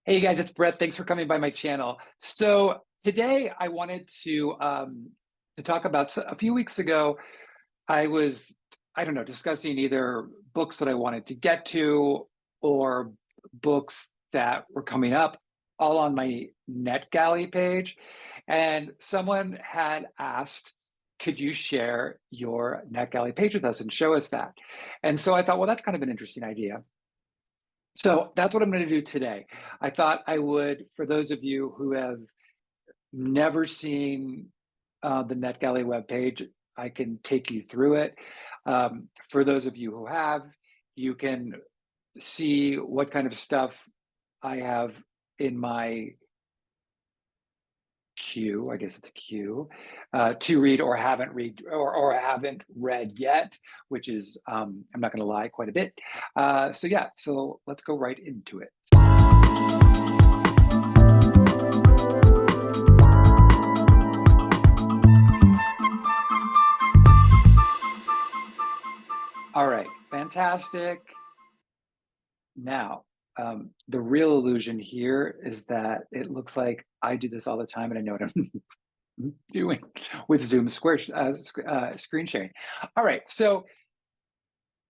Hey guys, it's Brett. Thanks for coming by my channel. So today I wanted to talk about a few weeks ago. I was, I don't know, discussing either books that I wanted to get to or books that were coming up, all on my Netgalley page. And someone had asked, could you share your Netgalley page with us and show us that? And so I thought, well, that's kind of an interesting idea. So that's what I'm going to do today. I thought I would, for those of you who have never seen the NetGalley webpage, I can take you through it. For those of you who have, you can see what kind of stuff I have in my queue, I guess it's a queue, to read or haven't read yet, which is, I'm not going to lie, quite a bit. So yeah, so let's go right into it. All right, fantastic. Now, the real illusion here is that it looks like I do this all the time and I know what I'm doing with Zoom screen sharing. All right, so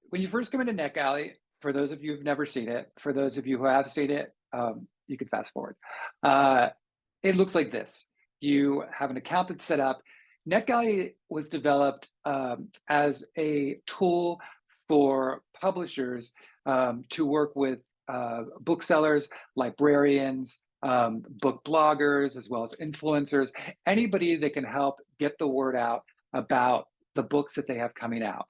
when you first come into NetGalley, for those of you who've never seen it, for those of you who have seen it, you can fast forward. It looks like this. You have an account that's set up. NetGalley was developed as a tool for publishers to work with booksellers, librarians, book bloggers, as well as influencers, anybody that can help get the word out about the books that they have coming out.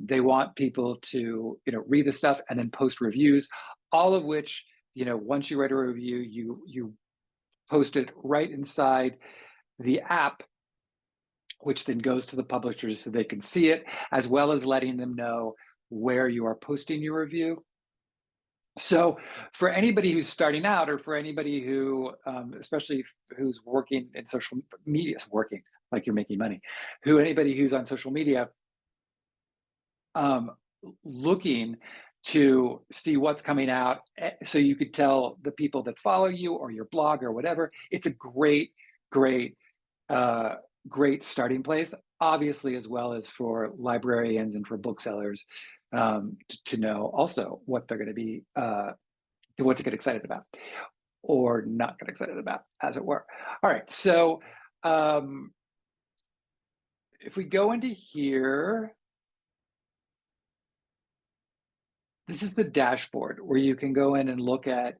They want people to, read the stuff and then post reviews, all of which, once you write a review, you post it right inside the app, which then goes to the publishers so they can see it, as well as letting them know where you are posting your review. So for anybody who's starting out, or for anybody who, especially who's working in social media, working like you're making money, anybody who's on social media, looking to see what's coming out, so you could tell the people that follow you or your blog or whatever, it's a great, great, great starting place, obviously, as well as for librarians and for booksellers to know also what they're going to be, what to get excited about or not get excited about, as it were. All right, so if we go into here, this is the dashboard where you can go in and look at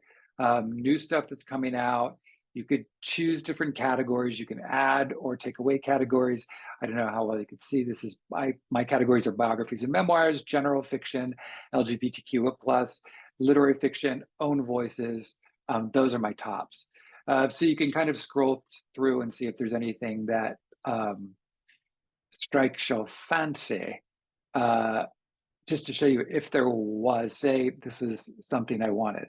new stuff that's coming out. You could choose different categories. You can add or take away categories. I don't know how well you can see. This is my categories are biographies and memoirs, general fiction, LGBTQ plus, literary fiction, own voices. Those are my tops. So you can kind of scroll through and see if there's anything that strikes your fancy. Just to show you if there was, say, this is something I wanted.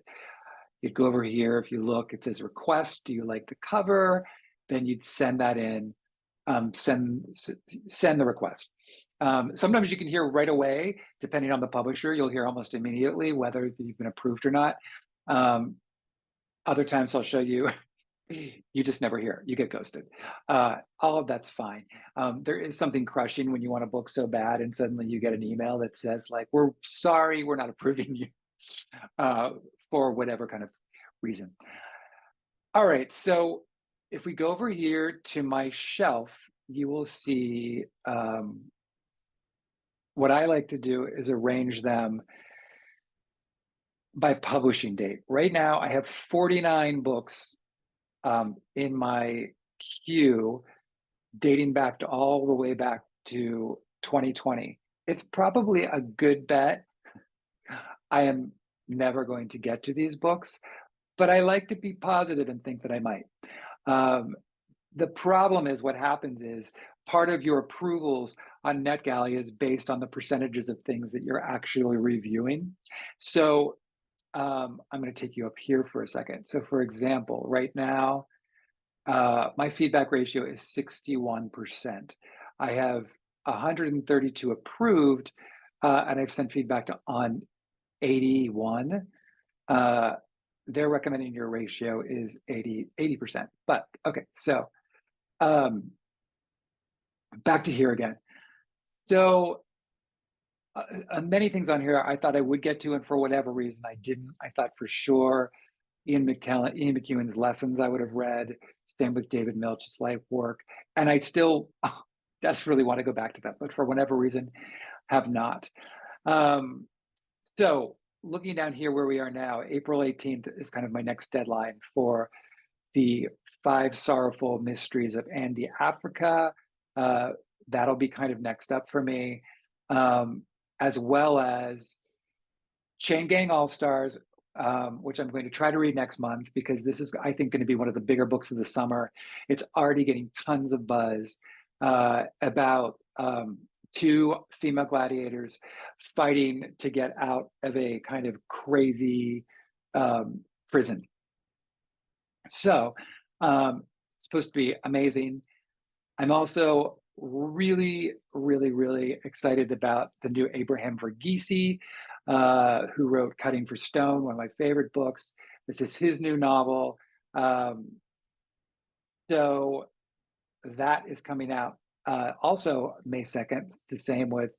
You'd go over here, if you look, it says request, do you like the cover? Then you'd send that in, send the request. Sometimes you can hear right away, depending on the publisher, you'll hear almost immediately whether you've been approved or not. Other times I'll show you, you just never hear, you get ghosted. All of that's fine. There is something crushing when you want a book so bad and suddenly you get an email that says like, we're sorry, we're not approving you for whatever kind of reason. All right, so if we go over here to my shelf, you will see what I like to do is arrange them by publishing date. Right now, I have 49 books in my queue dating back to all the way back to 2020. It's probably a good bet I am never going to get to these books, but I like to be positive and think that I might. The problem is what happens is part of your approvals on NetGalley is based on the percentages of things that you're actually reviewing. So I'm going to take you up here for a second. So for example, right now, my feedback ratio is 61%. I have 132 approved, and I've sent feedback on 81. they're recommending your ratio is 80%. But okay, so um, back to here again. So many things on here I thought I would get to, and for whatever reason I didn't. I thought for sure Ian McEwan's Lessons I would have read. Same with David Milch's life work, and I still desperately want to go back to that, but for whatever reason have not. Um, so looking down here where we are now, April 18th is kind of my next deadline for the Five Sorrowful Mysteries of Andy Africa. Uh, that'll be kind of next up for me, as well as Chain Gang All Stars, which I'm going to try to read next month because this is, I think, going to be one of the bigger books of the summer. It's already getting tons of buzz about two female gladiators fighting to get out of a kind of crazy prison. So it's supposed to be amazing. I'm also really, really, really excited about the new Abraham Verghese, who wrote Cutting for Stone, one of my favorite books. This is his new novel. So that is coming out also May 2nd, the same with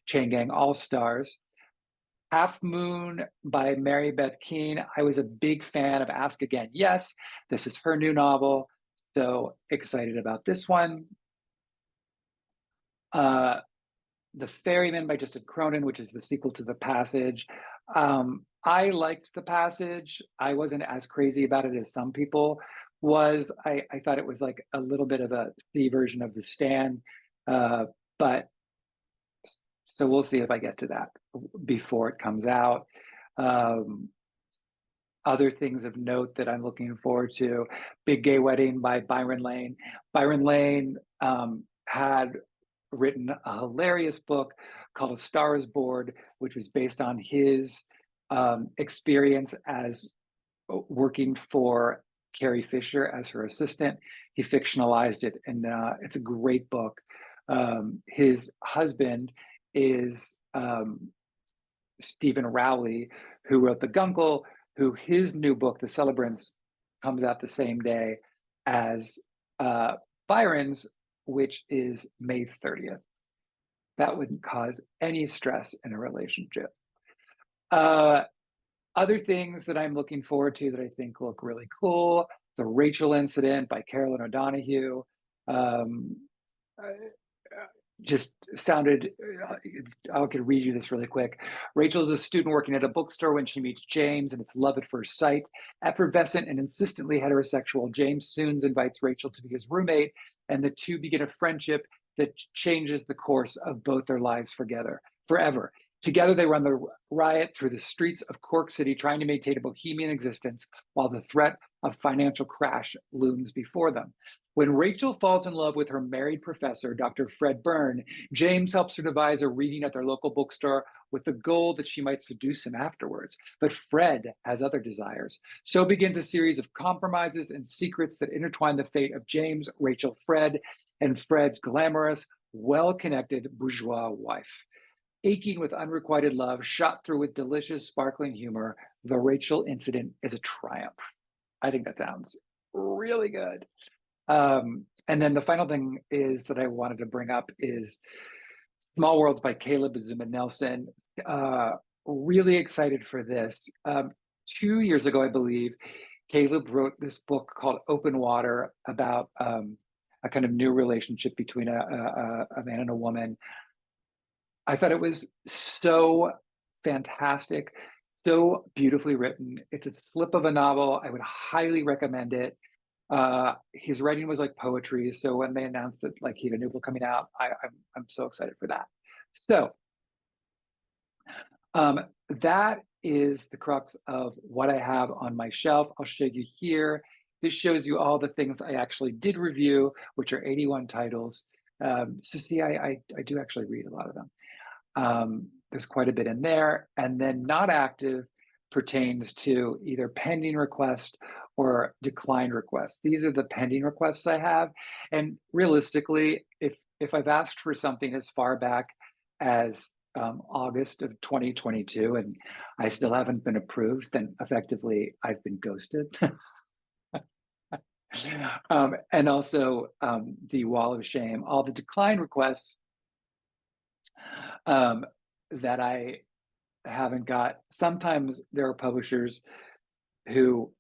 Chain Gang All Stars. Half Moon by Mary Beth Keane. I was a big fan of Ask Again Yes. This is her new novel. So excited about this one. The Ferryman by Justin Cronin, which is the sequel to The Passage. I liked The Passage. I wasn't as crazy about it as some people was. I thought it was like a little bit of a C version of The Stand. But so we'll see if I get to that before it comes out. Other things of note that I'm looking forward to: Big Gay Wedding by Byron Lane. Byron Lane had written a hilarious book called A Star is Born, which was based on his experience as working for Carrie Fisher as her assistant. He fictionalized it, and it's a great book. His husband is Stephen Rowley, who wrote The Guncle, who his new book, The Celebrants, comes out the same day as Byron's, which is May 30th. That wouldn't cause any stress in a relationship. Other things that I'm looking forward to that I think look really cool: The Rachel Incident by Carolyn O'Donoghue. Just sounded, I could read you this really quick. Rachel is a student working at a bookstore when she meets James, and it's love at first sight. Effervescent and insistently heterosexual, James soon invites Rachel to be his roommate, and the two begin a friendship that changes the course of both their lives forever. Together, they run the riot through the streets of Cork City, trying to maintain a bohemian existence while the threat of financial crash looms before them. When Rachel falls in love with her married professor, Dr. Fred Byrne, James helps her devise a reading at their local bookstore with the goal that she might seduce him afterwards. But Fred has other desires. So begins a series of compromises and secrets that intertwine the fate of James, Rachel, Fred, and Fred's glamorous, well-connected bourgeois wife. Aching with unrequited love, shot through with delicious, sparkling humor, The Rachel Incident is a triumph. I think that sounds really good. And then the final thing is that I wanted to bring up is Small Worlds by Caleb Azuma Nelson. Really excited for this. 2 years ago, I believe, Caleb wrote this book called Open Water about a kind of new relationship between a man and a woman. I thought it was so fantastic, so beautifully written. It's a flip of a novel. I would highly recommend it. His writing was like poetry, so when they announced that like he had a new book coming out, I'm so excited for that. So that is the crux of what I have on my shelf. I'll show you here. This shows you all the things I actually did review, which are 81 titles. So see, I do actually read a lot of them. There's quite a bit in there. And then not active pertains to either pending request or declined requests. These are the pending requests I have. And realistically, if I've asked for something as far back as August of 2022, and I still haven't been approved, then effectively I've been ghosted. And also the wall of shame, all the decline requests um, that I haven't got. Sometimes there are publishers who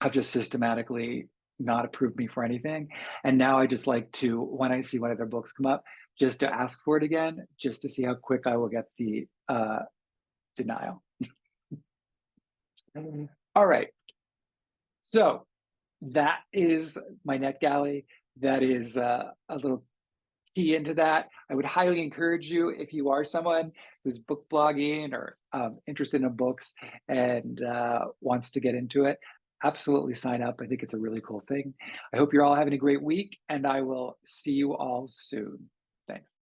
have just systematically not approved me for anything. And now I just like to, when I see one of their books come up, just to ask for it again, just to see how quick I will get the denial. All right. So that is my NetGalley. That is a little key into that. I would highly encourage you, if you are someone who's book blogging or interested in books and wants to get into it, absolutely sign up. I think it's a really cool thing. I hope you're all having a great week, and I will see you all soon. Thanks.